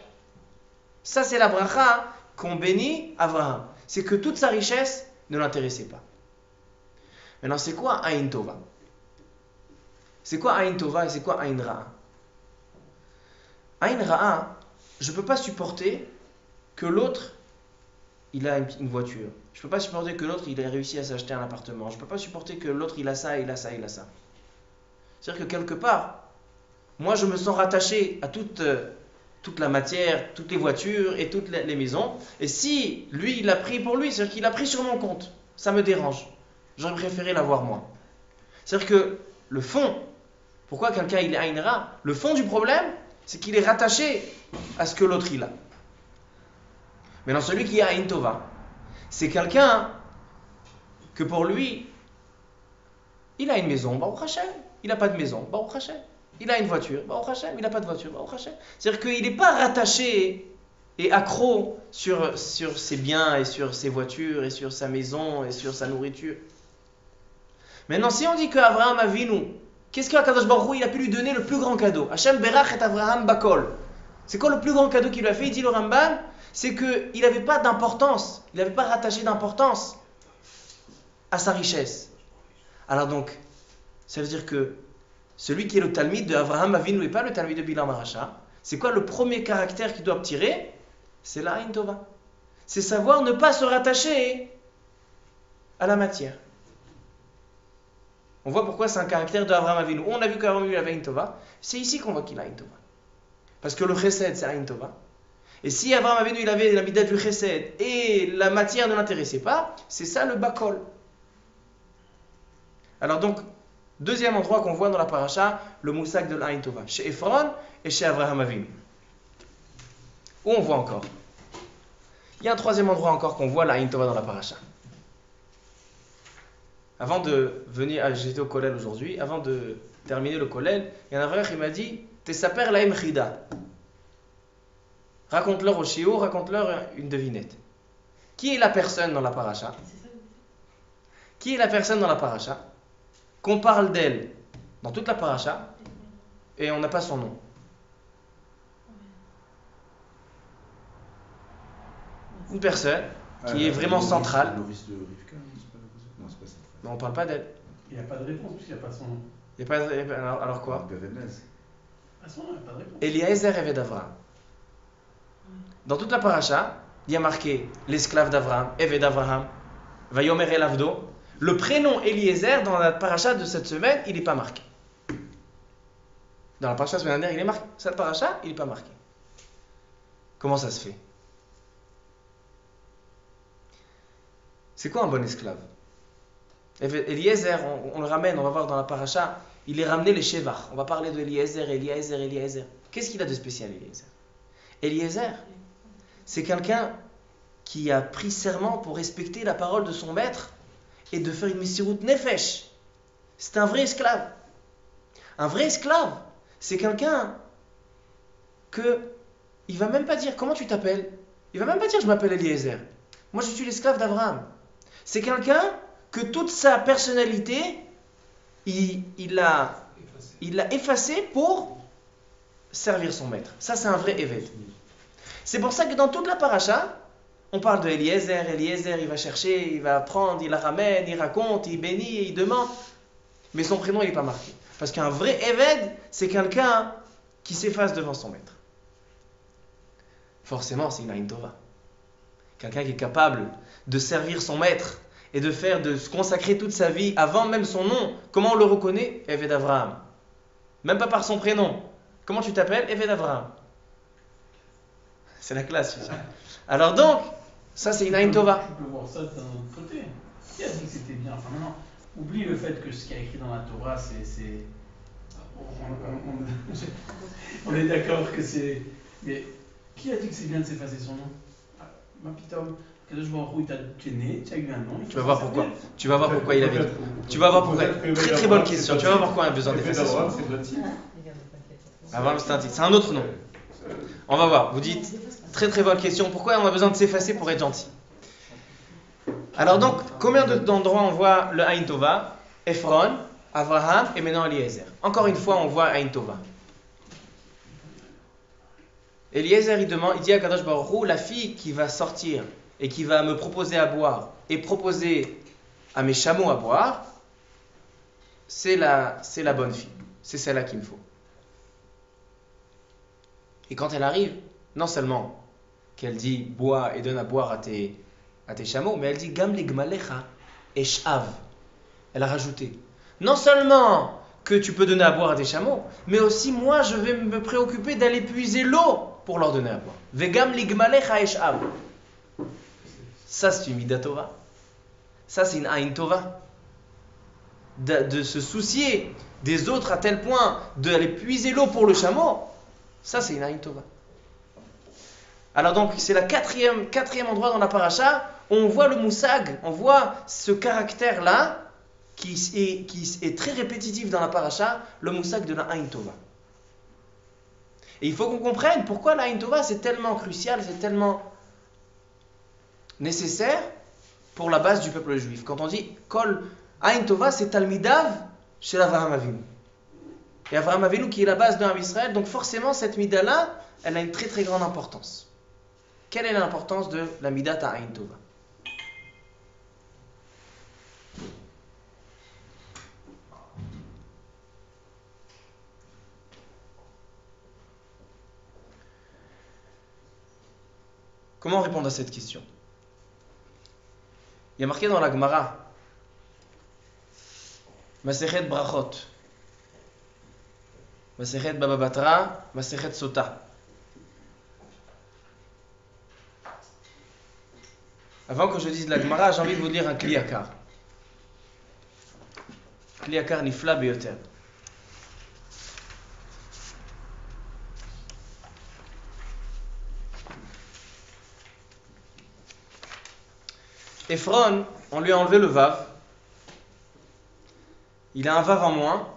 Ça c'est la bracha qu'on bénit Avraham. C'est que toute sa richesse ne l'intéressait pas. Maintenant, c'est quoi Aïn Tova? C'est quoi Aïn Tova et c'est quoi Aïn Ra'a? Aïn Ra'a, je ne peux pas supporter que l'autre il a une voiture. Je ne peux pas supporter que l'autre il ait réussi à s'acheter un appartement. Je ne peux pas supporter que l'autre il a ça, il a ça, il a ça. C'est-à-dire que quelque part, moi je me sens rattaché à toute la matière, toutes les voitures et toutes les maisons. Et si lui il a pris pour lui, c'est-à-dire qu'il a pris sur mon compte, ça me dérange. J'aurais préféré l'avoir moi. C'est-à-dire que le fond, pourquoi quelqu'un il est Aïn Ra, le fond du problème, c'est qu'il est rattaché à ce que l'autre il a. Maintenant, celui qui a Aïn Tova, c'est quelqu'un que pour lui, il a une maison, Baruch Hashem, il n'a pas de maison, Baruch Hashem. Il a une voiture, Baruch Hashem, il n'a pas de voiture, Baruch Hashem. C'est-à-dire qu'il n'est pas rattaché et accro sur ses biens et sur ses voitures et sur sa maison et sur sa nourriture. Maintenant, si on dit qu'Avraham Avinu, qu'est-ce qu'Akadosh Baruch Hu, il a pu lui donner le plus grand cadeau? Hashem Berach et Avraham Bakol. C'est quoi le plus grand cadeau qu'il lui a fait? Il dit le Ramban, c'est qu'il n'avait pas d'importance, il n'avait pas rattaché d'importance à sa richesse. Alors donc, ça veut dire que celui qui est le Talmid de Avraham Avinu et pas le Talmid de Bilam Aracha, c'est quoi le premier caractère qu'il doit tirer? C'est la Aïn Tova. C'est savoir ne pas se rattacher à la matière. On voit pourquoi c'est un caractère de Avraham Avinu. On a vu qu'Avraham Avinu avait Aïn Tova. C'est ici qu'on voit qu'il a Aïn Tova. Parce que le Chesed, c'est Aïn Tova. Et si Avraham Avinu il avait la midah du Chesed et la matière ne l'intéressait pas, c'est ça le Bakol. Alors donc, deuxième endroit qu'on voit dans la paracha, le moussak de l'Aïn Tova, chez Ephron et chez Avraham Avinu. Où on voit encore? Il y a un troisième endroit encore qu'on voit l'Aïn Tova dans la paracha. Avant de venir, j'étais au Kollel aujourd'hui, avant de terminer le Kollel, il y a un frère qui m'a dit Tesaper lahem chida. Raconte-leur au shiur, raconte-leur une devinette. Qui est la personne dans la paracha? Qui est la personne dans la paracha qu'on parle d'elle dans toute la paracha et on n'a pas son nom? Une personne qui est vraiment centrale. Mais on ne parle pas d'elle. Il n'y a pas de réponse puisqu'il n'y a pas son nom. Il y a pas, alors quoi? À son nom, il n'y a pas de réponse. Eliezer Eved Avraham. Dans toute la paracha, il y a marqué l'esclave d'Avraham, Eved Avraham, Vayomer El Avdo. Le prénom Eliezer dans la paracha de cette semaine, il n'est pas marqué. Dans la paracha de la semaine dernière, il est marqué. Cette paracha, il n'est pas marqué. Comment ça se fait? C'est quoi un bon esclave? Eliezer, on le ramène, on va voir dans la paracha, il est ramené les Shevach. On va parler de Eliezer. Qu'est-ce qu'il a de spécial, Eliezer? Eliezer, c'est quelqu'un qui a pris serment pour respecter la parole de son maître et de faire une Messirut Nefesh. C'est un vrai esclave. Un vrai esclave, c'est quelqu'un que il va même pas dire comment tu t'appelles. Il va même pas dire je m'appelle Eliezer. Moi je suis l'esclave d'Abraham. C'est quelqu'un que toute sa personnalité, il l'a effacé pour servir son maître. Ça c'est un vrai évêque. C'est pour ça que dans toute la paracha, on parle de Eliezer, il va chercher, il va prendre, il la ramène, il raconte, il bénit, il demande. Mais son prénom, il n'est pas marqué. Parce qu'un vrai Eved, c'est quelqu'un qui s'efface devant son maître. Forcément, c'est une Aïn Tova. Quelqu'un qui est capable de servir son maître et de se consacrer toute sa vie avant même son nom. Comment on le reconnaît? Eved Avraham. Même pas par son prénom. Comment tu t'appelles? Eved Avraham. C'est la classe. Alors donc, ça c'est une Aïn Tova. Tu peux voir ça d'un autre côté. Qui a dit que c'était bien? Enfin maintenant, oublie le fait que ce qui est écrit dans la Torah, c'est... On est d'accord que c'est... Mais qui a dit que c'est bien de s'effacer son nom? Ma petite homme, Kadosh Baruch Hu, tu es né, tu as eu un nom. Tu vas voir pourquoi. Tu vas voir pourquoi il avait dit. Tu vas voir pourquoi. Très très bonne question. Tu vas voir pourquoi on a besoin d'effacer son nom. Abraham, c'est un titre. C'est un autre nom. On va voir. Vous dites, très très bonne question. Pourquoi on a besoin de s'effacer pour être gentil? Alors donc, combien d'endroits on voit le Aïn Tova? Ephron, Abraham et maintenant Eliezer. Encore une fois, on voit Aïn Tova. Eliezer, il dit à Kadosh Baruch Hu, la fille qui va sortir et qui va me proposer à boire et proposer à mes chameaux à boire, c'est la bonne fille. C'est celle-là qu'il me faut. Et quand elle arrive, non seulement qu'elle dit bois et donne à boire à tes chameaux, mais elle dit Gam ligmalecha eshav. Elle a rajouté non seulement que tu peux donner à boire à tes chameaux, mais aussi moi je vais me préoccuper d'aller puiser l'eau pour leur donner à boire. Vegam ligmalecha eshav. Ça c'est une Mida Tova. Ça c'est une Aïn Tova. De se soucier des autres à tel point d'aller puiser l'eau pour le chameau. Ça, c'est une Aïn Tova. Alors donc, c'est le quatrième endroit dans la paracha où on voit le moussag, on voit ce caractère-là qui est très répétitif dans la paracha, le moussag de la Aïn Tova. Et il faut qu'on comprenne pourquoi la Aïn Tova c'est tellement crucial, c'est tellement nécessaire pour la base du peuple juif. Quand on dit Kol Aïn Tova, c'est Talmidav chez Avraham Avinu. Et Avraham Avinu qui est la base d'un Israël, donc forcément cette mida-là, elle a une très très grande importance. Quelle est l'importance de la midat à Aïn Tova? Comment répondre à cette question? Il y a marqué dans la Gemara, Masechet Brachot, Masechet Baba Batra, Masechet Sota. Avant que je dise la Gemara, j'ai envie de vous lire un Kliyakar. Kliyakar Nifla Beyoter. Ephron, on lui a enlevé le vav. Il a un vav en moins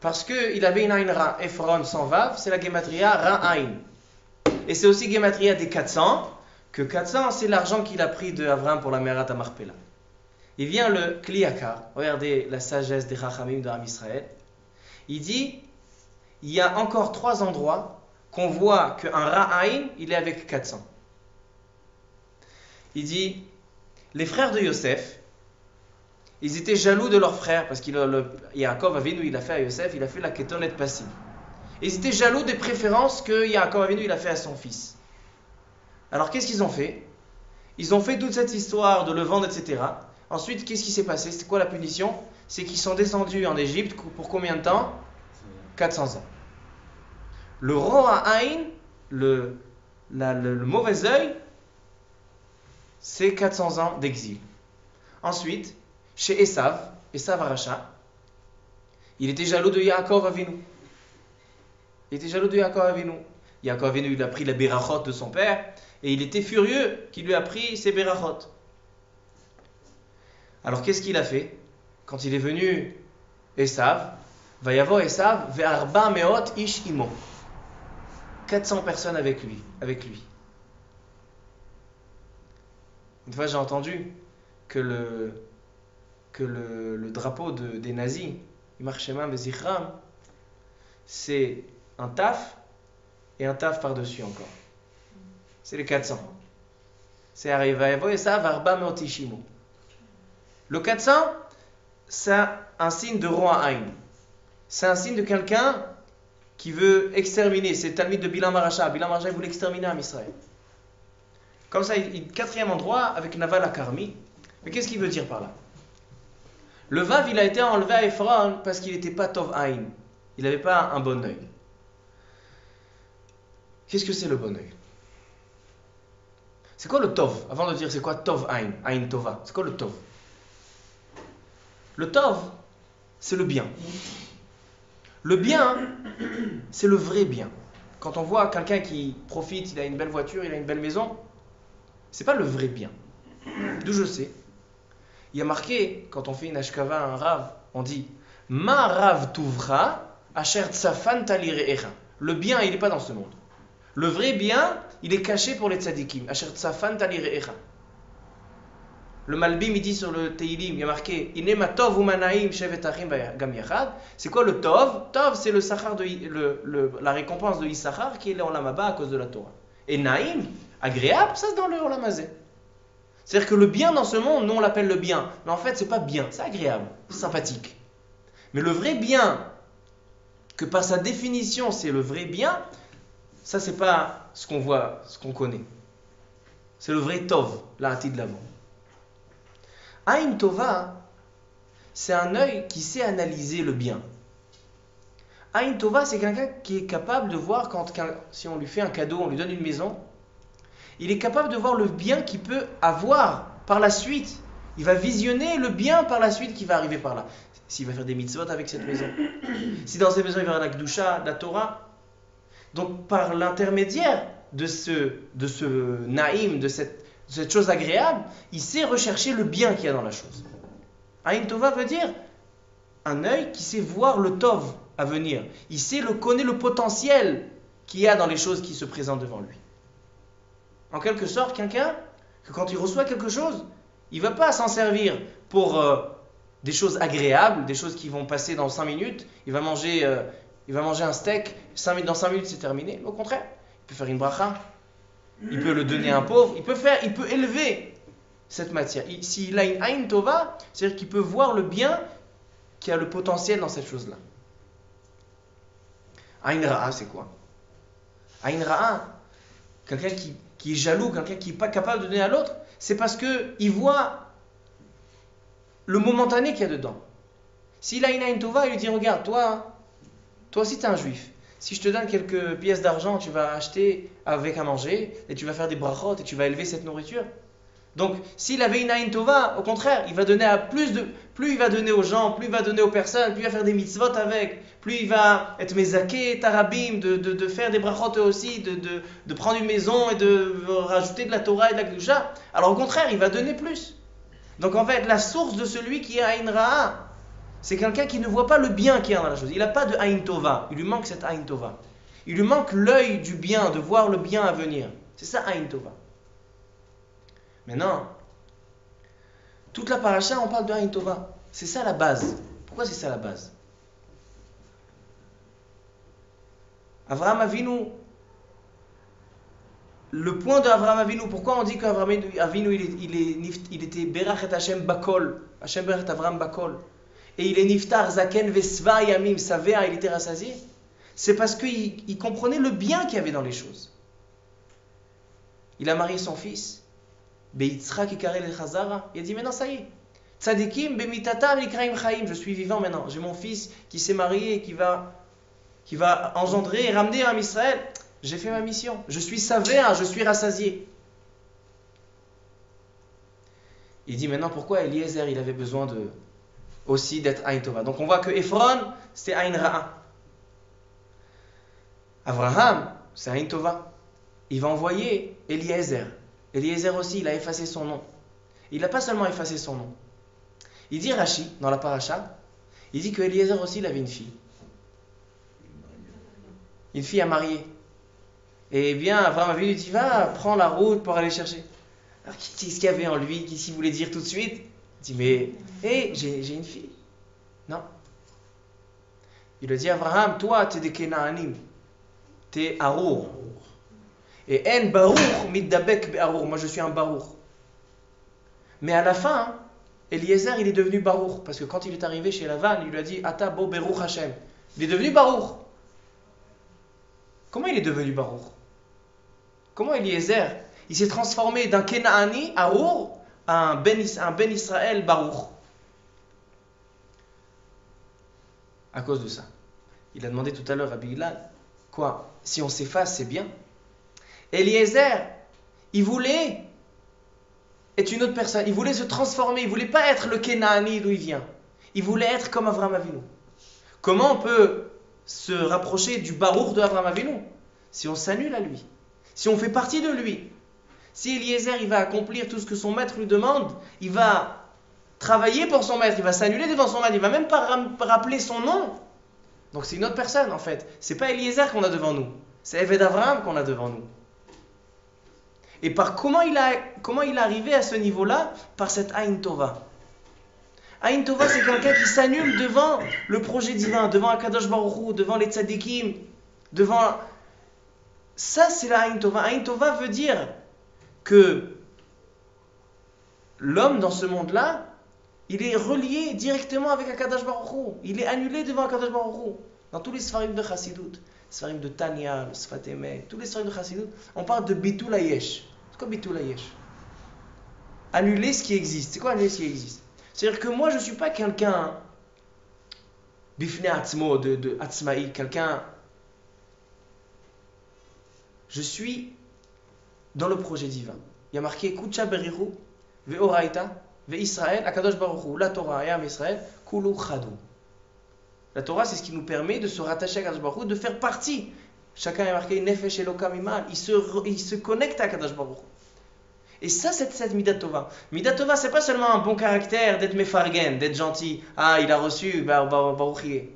parce qu'il avait une aïn ra. Ephron sans vav, c'est la gematria ra aïn. Et c'est aussi gematria des 400, que 400 c'est l'argent qu'il a pris de Abraham pour la Merat à Marpella. Il vient le Kliyakar, regardez la sagesse des Rachamim de Am Israël. Il dit, il y a encore 3 endroits qu'on voit qu'un ra aïn, il est avec 400. Il dit, les frères de Yosef, ils étaient jaloux de leur frère, parce qu'il Yaakov Avinu, il a fait à Yosef, il a fait la Ketonet Passim. Ils étaient jaloux des préférences que Yaakov Avinu, il a fait à son fils. Alors qu'est-ce qu'ils ont fait? Ils ont fait toute cette histoire de le vendre, etc. Ensuite, qu'est-ce qui s'est passé? C'était quoi la punition? C'est qu'ils sont descendus en Égypte pour combien de temps? 400 ans. Le Roa Aïn, le mauvais œil, c'est 400 ans d'exil. Ensuite, chez Esav Aracha, il était jaloux de Yaakov Avinu. Yaakov Avinu, il a pris la berachot de son père et il était furieux qu'il lui a pris ses berachot. Alors qu'est-ce qu'il a fait? Quand il est venu Esav, Vayavo Esav ve'arba meot ish imo. 400 personnes avec lui. Une fois j'ai entendu que le drapeau des nazis, Yimar Shemam ve'zichram, c'est un taf et un taf par-dessus encore. C'est les 400. C'est Vayavo Esav arba meot ish imo. Le 400, c'est un signe de roi Aïn. C'est un signe de quelqu'un qui veut exterminer. C'est le Talmid de Bilam Aracha. Bilam Aracha voulait exterminer Am Israël. Comme ça, quatrième endroit avec Naval Akarmi. Mais qu'est-ce qu'il veut dire par là? Le Vav, il a été enlevé à Ephron parce qu'il n'était pas Tov Aïn. Il n'avait pas un bon œil. Qu'est-ce que c'est le bon œil? C'est quoi le Tov? Avant de dire c'est quoi Tov Aïn, Aïn Tova, c'est quoi le Tov? Le Tov, c'est le bien. Le bien, c'est le vrai bien. Quand on voit quelqu'un qui profite, il a une belle voiture, il a une belle maison, c'est pas le vrai bien. D'où je sais. Il y a marqué, quand on fait une ashkava à un rav, on dit Ma rav tuvra asher tsafan talireecha. Le bien, il n'est pas dans ce monde. Le vrai bien, il est caché pour les tzadikim. Asher tsafan talireecha. Le Malbim, il dit sur le Teilim, il y a marqué Inema tov umanaim shevet achim gam yachad. C'est quoi le tov? Tov, c'est le sachar la récompense de Issachar qui est le Olam Haba à cause de la Torah. Et naïm, agréable, ça c'est dans le Olam Hazeh. C'est-à-dire que le bien dans ce monde, nous on l'appelle le bien. Mais en fait, c'est pas bien, c'est agréable, c'est sympathique. Mais le vrai bien, que par sa définition c'est le vrai bien, ça c'est pas ce qu'on voit, ce qu'on connaît. C'est le vrai tov, l'arati de l'avant. Aïn Tova, c'est un œil qui sait analyser le bien. Aïn Tova, c'est quelqu'un qui est capable de voir si on lui fait un cadeau, on lui donne une maison, il est capable de voir le bien qu'il peut avoir par la suite. Il va visionner le bien par la suite qui va arriver par là. S'il va faire des mitzvot avec cette maison. Si dans cette maison il va y avoir la Kedusha, la Torah. Donc par l'intermédiaire de ce naïm, de cette chose agréable, il sait rechercher le bien qu'il y a dans la chose. Aïn Tova veut dire un œil qui sait voir le Tov à venir. Il connaît le potentiel qu'il y a dans les choses qui se présentent devant lui. En quelque sorte, quelqu'un que quand il reçoit quelque chose, il ne va pas s'en servir pour des choses agréables, des choses qui vont passer dans 5 minutes. Il va manger un steak, dans 5 minutes c'est terminé. Au contraire, il peut faire une bracha. Il peut le donner à un pauvre, il peut élever cette matière. S'il a une Aïn Tova, c'est-à-dire qu'il peut voir le bien qui a le potentiel dans cette chose-là. Aïn Ra'a, c'est quoi? Aïn Ra'a, quelqu'un qui est jaloux, quelqu'un qui n'est pas capable de donner à l'autre, c'est parce qu'il voit le momentané qu'il y a dedans. S'il a une Aïn Tova, il lui dit regarde, toi aussi tu es un juif. Si je te donne quelques pièces d'argent, tu vas acheter avec à manger et tu vas faire des brachot et tu vas élever cette nourriture. Donc, s'il avait une Aïn Tova, au contraire, il va donner plus il va donner aux gens, plus il va donner aux personnes, plus il va faire des mitzvot avec, plus il va être mezaké, tarabim, de faire des brachot eux aussi, de prendre une maison et de rajouter de la Torah et de la Kedusha. Alors, au contraire, il va donner plus. Donc, en fait, la source de celui qui est Aïn Ra'a, c'est quelqu'un qui ne voit pas le bien qu'il y a dans la chose. Il n'a pas de Aïn Tova. Il lui manque cette Aïn Tova. Il lui manque l'œil du bien, de voir le bien à venir. C'est ça Aïn Tova. Maintenant, toute la paracha, on parle de Aïn Tova. C'est ça la base. Pourquoi c'est ça la base? Avraham Avinu, le point de Avraham Avinu, pourquoi on dit qu'Avraham Avinu, il était Berach et Hashem Bakol, Hashem Berach et Avraham Bakol, et il est Niftar Zaken Vesva Yamim, Savea, il était rassasié? C'est parce qu'il comprenait le bien qu'il y avait dans les choses. Il a marié son fils, Beitzrak et Karel el Chazara, il a dit maintenant ça y est, Tzadikim Bemitatam Likraim Chaim, je suis vivant maintenant, j'ai mon fils qui s'est marié et qui va engendrer et ramener un Israël, j'ai fait ma mission, je suis Savea, je suis rassasié. Il dit maintenant pourquoi Eliezer il avait besoin aussi d'être Aïn Tova. Donc on voit que Ephron c'était Aïn Ra'a. Abraham c'est Aïn Tova. Il va envoyer Eliezer. Eliezer aussi il a effacé son nom. Il n'a pas seulement effacé son nom. Il dit Rashi dans la paracha, il dit que Eliezer aussi il avait une fille. Une fille à marier. Et bien Abraham avait dit va, prends la route pour aller chercher. Alors qu'est-ce qu'il y avait en lui? Qu'est-ce qu'il voulait dire tout de suite? Il dit mais hé, j'ai une fille. Non. Il a dit Abraham, toi tu es des Kenaanim. Tu es Arour. Et en Baruch middabek be'arour. Moi je suis un Baruch. Mais à la fin, Eliezer il est devenu Baruch. Parce que quand il est arrivé chez Lavan, il lui a dit Ata bo Beruch Hashem. Il est devenu Baruch. Comment il est devenu Baruch? Comment Eliezer il s'est transformé d'un Kenaani, Arour, à un Ben Israël, Baruch? À cause de ça. Il a demandé tout à l'heure à Bilal, quoi? Si on s'efface, c'est bien. Eliezer, il voulait être une autre personne. Il voulait se transformer. Il voulait pas être le Kenaani d'où il vient. Il voulait être comme Avraham Avinu. Comment on peut se rapprocher du Baruch de Avraham Avinu? Si on s'annule à lui. Si on fait partie de lui. Si Eliezer il va accomplir tout ce que son maître lui demande, il va travailler pour son maître, il va s'annuler devant son maître, il va même pas rappeler son nom. Donc c'est une autre personne en fait. C'est pas Eliezer qu'on a devant nous, c'est Eved Avraham qu'on a devant nous. Et comment il est arrivé à ce niveau-là? Par cette Aïn Tova. Aïn Tova c'est quelqu'un qui s'annule devant le projet divin, devant Akadosh Baruch Hu, devant les tzadikim, devant... Ça c'est la Aïn Tova. Aïn Tova veut dire que l'homme dans ce monde-là, il est relié directement avec Akadosh Baruch Hu. Il est annulé devant Akadosh Baruch Hu. Dans tous les sfarim de Chassidut, sfarim de Tanya, le Sfat Emet, tous les sfarim de Chassidut, on parle de Bitul Hayesh. C'est quoi Bitul Hayesh? Annuler ce qui existe. C'est quoi annuler ce qui existe? C'est-à-dire que moi, je ne suis pas quelqu'un Bifne Atzmo, de Atzmaï, quelqu'un... Je suis dans le projet divin. Il y a marqué Kucha Berichu, Ve'oraita, Ve'Israël, Akadosh Baruch Hu, la Torah, Yam Israël, Kulu Chadou. La Torah, c'est ce qui nous permet de se rattacher à Akadosh Baruch Hu, de faire partie. Chacun a marqué Nefesh Elokam Imal. Il se connecte à Akadosh Baruch Hu. Et ça, c'est cette Midat Tova. Midat Tova, c'est pas seulement un bon caractère, d'être mefargen, d'être gentil. Ah, il a reçu, Baruch Yeh.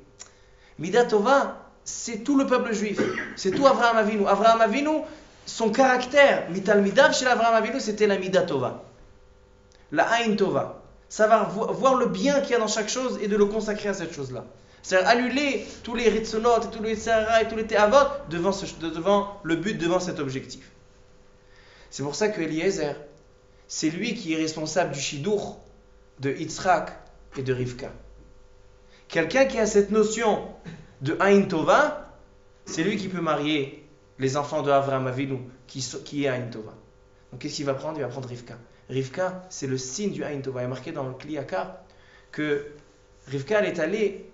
Midat Tova, c'est tout le peuple juif. C'est tout Avraham Avinu. Avraham Avinu, son caractère, Mital Midav chez Avraham Avinu, c'était la Midat Tova. La Aïn Tova. Savoir voir le bien qu'il y a dans chaque chose et de le consacrer à cette chose-là. C'est-à-dire annuler tous les Ritzonot et tous les Tzara et tous les Te'avot devant le but, devant cet objectif. C'est pour ça que Eliezer, c'est lui qui est responsable du Shidour de Yitzhak et de Rivka. Quelqu'un qui a cette notion de Aïn Tova, c'est lui qui peut marier les enfants de Avraham Avinu, qui est Aïn Tova. Donc qu'est-ce qu'il va prendre? Il va prendre Rivka. Rivka, c'est le signe du Aïn Tova. Il est marqué dans le Kli Yakar que Rivka, elle est allée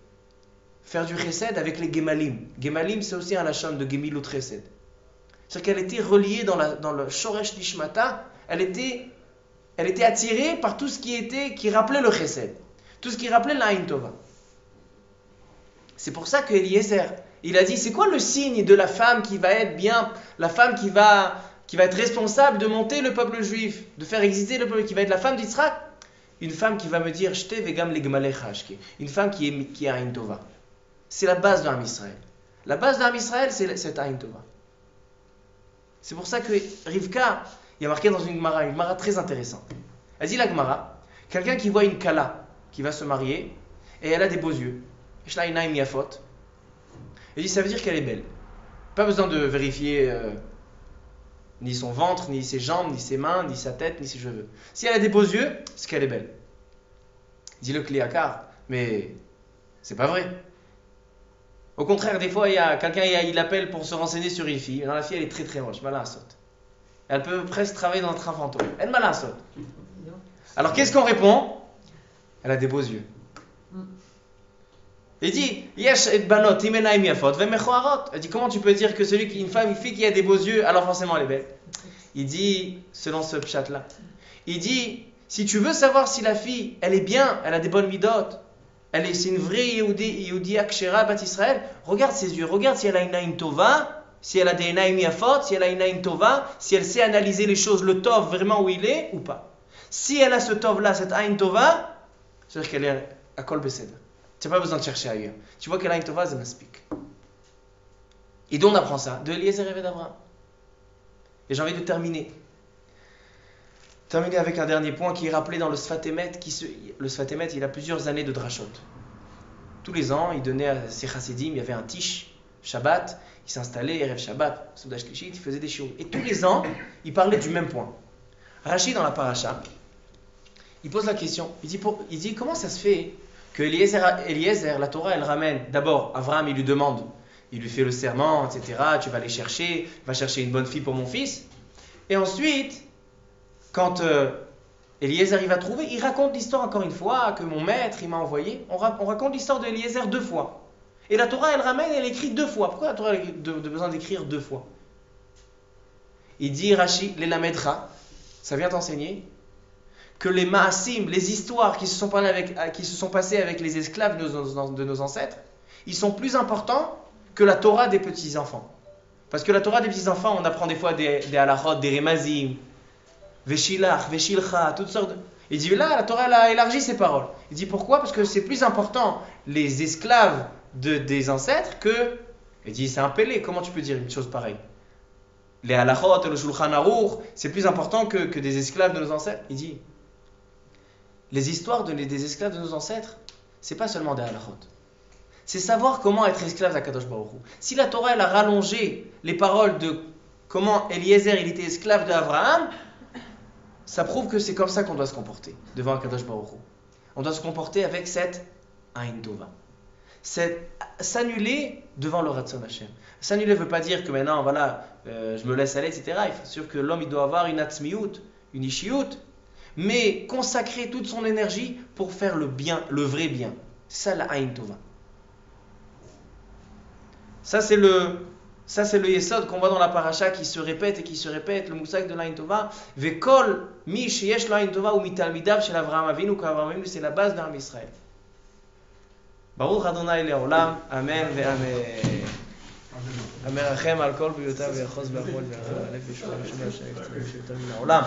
faire du chesed avec les Gemalim. Gemalim, c'est aussi un lachon de Gemilut Chesed. C'est-à-dire qu'elle était reliée dans le Shoresh Nishmata, elle était attirée par tout ce qui rappelait le chesed, tout ce qui rappelait l'Aïn Tova. C'est pour ça que Eliezer, il a dit, c'est quoi le signe de la femme qui va être bien, la femme qui va être responsable de monter le peuple juif, de faire exister le peuple, qui va être la femme d'Yitzhak? Une femme qui va me dire, Shte vegam legmalecha ashke. Une femme qui est Aïn Tova. C'est la base de Am Israël. La base de Am Israël, c'est cette Aïn Tova. C'est pour ça que Rivka, il y a marqué dans une Gemara très intéressante. Elle dit la Gemara, quelqu'un qui voit une Kala qui va se marier et elle a des beaux yeux. Elle dit ça veut dire qu'elle est belle. Pas besoin de vérifier ni son ventre, ni ses jambes, ni ses mains, ni sa tête, ni ses cheveux. Si elle a des beaux yeux, c'est qu'elle est belle. Dit le Kli Yakar, mais c'est pas vrai. Au contraire, des fois, il y a quelqu'un il appelle pour se renseigner sur une fille. La fille, elle est très très moche, malin à saute. Elle peut presque travailler dans un train fantôme. Elle est malin à saute. Alors qu'est-ce qu'on répond? Elle a des beaux yeux. Il dit, Yesh et banot imenaim yafot vemechoarot. Elle dit, comment tu peux dire que une fille qui a des beaux yeux, alors forcément elle est belle? Il dit, selon ce pshat là, il dit, Si tu veux savoir si la fille, elle est bien, elle a des bonnes midotes, c'est une vraie Yehudi Akshera Bat Israël, regarde ses yeux, regarde si elle a une Aïn Tova, si elle a des Naïm Yafot, si elle a une Aïn Tova, si elle sait analyser les choses, le Tov vraiment où il est ou pas. Si elle a ce Tov-là, cette Aïn Tova, c'est-à-dire qu'elle est à Kol Besed. Tu n'as pas besoin de chercher ailleurs. Tu vois qu'elle a Aïn Tova, c'est Maspik. Et d'où on apprend ça? De Eliezer et d'Abraham. Et j'ai envie de terminer avec un dernier point qui est rappelé dans le Sfat Emet. Le Sfat Emet, il a plusieurs années de drashot. Tous les ans, il donnait à ses chassidim, il y avait un tish, Shabbat, il s'installait, Erev Shabbat, Soudash Klishit, il faisait des shiurim. Et tous les ans, il parlait du même point. Rashi, dans la paracha, il pose la question, il dit comment ça se fait que Eliezer, la Torah, elle ramène, d'abord, Abraham, il lui demande, il lui fait le serment, etc., tu vas aller chercher, va chercher une bonne fille pour mon fils. Et ensuite, quand Eliezer il va trouver, il raconte l'histoire encore une fois, que mon maître il m'a envoyé. On raconte l'histoire d'Eliezer 2 fois. Et la Torah elle ramène, elle écrit 2 fois. Pourquoi la Torah a besoin d'écrire 2 fois? Il dit Rashi, les Lamedra, ça vient t'enseigner que les Maasim, les histoires qui se sont passées avec les esclaves de nos ancêtres, ils sont plus importants que la Torah des petits-enfants. Parce que la Torah des petits-enfants, on apprend des fois des halachot, des remazim, Veshilach, Veshilcha, toutes sortes de... Il dit là, la Torah elle a élargi ses paroles. Il dit pourquoi? Parce que c'est plus important les esclaves des ancêtres que... Il dit c'est un pélé, comment tu peux dire une chose pareille? Les halachot, le Shulchan Aruch, c'est plus important que des esclaves de nos ancêtres. Il dit les histoires des esclaves de nos ancêtres, c'est pas seulement des halachot. C'est savoir comment être esclave d'Akadosh Baruch Hu. Si la Torah elle a rallongé les paroles de comment Eliezer il était esclave d'Abraham, ça prouve que c'est comme ça qu'on doit se comporter devant Akadosh Baruch Hu. On doit se comporter avec cette Aïn Tova. C'est s'annuler devant le Ratzon Hashem. S'annuler ne veut pas dire que maintenant, voilà, je me laisse aller, etc. Il faut sûr que l'homme il doit avoir une atzmiyut, une ishiyut, mais consacrer toute son énergie pour faire le bien, le vrai bien. C'est ça la Aïn Tova. Ça c'est le yesod qu'on voit dans la paracha qui se répète et qui se répète, le moussak de l'Aïn Tova. Vekol mi sheyesh l'Aïn Tova ou mitalmidav shel Avraham Avinu, qu'Avraham Avinu c'est la base d'Am Israël. Baruch Adonai le'olam, amen ve'amen. המרחם על כל בריאותיו ויחוז בהכל וירחם על הנפש ולשמר שהשם יותר מן העולם